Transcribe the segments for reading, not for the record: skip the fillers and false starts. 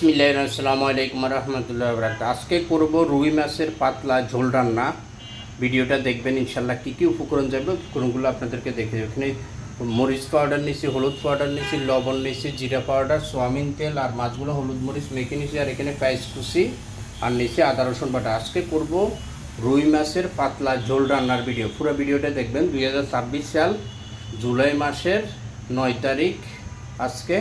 বিসমিল্লাহির আসসালামু আলাইকুম রহমতুল্লাহ বরকাতুহু। আজকে করব রুই মাছের পাতলা ঝোল রান্না। ভিডিওটা দেখবেন ইনশাল্লাহ। কী কী উপকরণ যাবে উপকরণগুলো আপনাদেরকে দেখে দেবো। এখানে মরিচ পাউডার নিয়েছি, হলুদ পাউডার নিয়েছি, লবণ নিয়েছি, জিরা পাউডার, সোয়াবিন তেল আর মাছগুলো হলুদ মরিচ মেখে নিয়েছি। আর এখানে পেঁয়াজ কুচি আর নিয়েছি আদা রসুন বাটা। আজকে করব রুই মাছের পাতলা ঝোল রান্নার ভিডিও। পুরো ভিডিওটা দেখবেন। 2026 সাল জুলাই মাসের 9 তারিখ। আজকে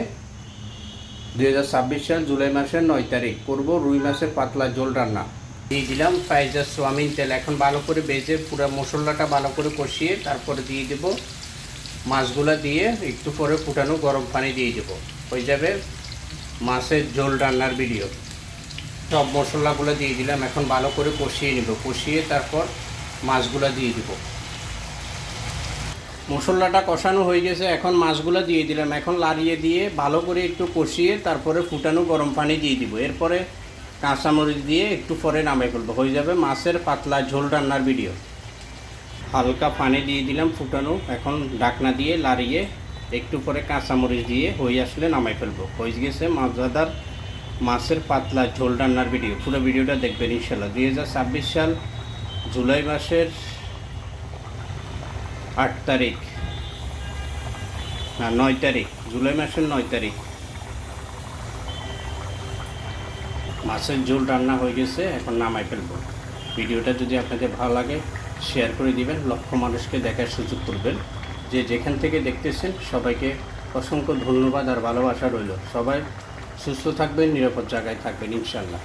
2026 সাল জুলাই মাসের 9 তারিখ করব রুই মাছের পাতলা ঝোল রান্না। দিয়ে দিলাম পেঁয়াজ আর সোয়াবিন তেল। এখন ভালো করে ভেজে পুরো মশলাটা ভালো করে কষিয়ে তারপরে দিয়ে দেব মাছগুলো, দিয়ে একটু পরে ফুটানো গরম পানি দিয়ে দেব। হয়ে যাবে মাছের ঝোল রান্নার ভিডিও। সব মশলাগুলো দিয়ে দিলাম। এখন ভালো করে কষিয়ে নেব। কষিয়ে তারপর মাছগুলো দিয়ে দেব। মশলাটা কষানো হয়ে গেছে, এখন মাছগুলো দিয়ে দিলাম। এখন লাড়িয়ে দিয়ে ভালো করে একটু কষিয়ে তারপরে ফুটানো গরম পানি দিয়ে দিব। এরপরে কাঁচামরিচ দিয়ে একটু পরে নামিয়ে ফেলবো। হয়ে যাবে মাছের পাতলা ঝোল রান্নার ভিডিও। হালকা পানি দিয়ে দিলাম ফুটানো। এখন ঢাকনা দিয়ে লাড়িয়ে একটু পরে কাঁচামরিচ দিয়ে হয়ে আসলে নামাই ফেলবো। হয়ে গেছে মজাদার মাছের পাতলা ঝোল রান্নার ভিডিও। পুরো ভিডিওটা দেখবেন ইনশাল্লাহ। 2026 সাল জুলাই মাসের 8 তারিখ, না 9 তারিখ, জুলাই মাসের 9 তারিখ মাছের ঝোল রান্না হয়ে গেছে। এখন নামাই ফেলবো। ভিডিওটা যদি আপনাদের ভালো লাগে শেয়ার করে দিবেন, লক্ষ মানুষকে দেখার সুযোগ করবেন। যে যেখান থেকে দেখতেছেন সবাইকে অসংখ্য ধন্যবাদ আর ভালোবাসা রইল। সবাই সুস্থ থাকবেন, নিরাপদ জায়গায় থাকবেন ইনশাল্লাহ।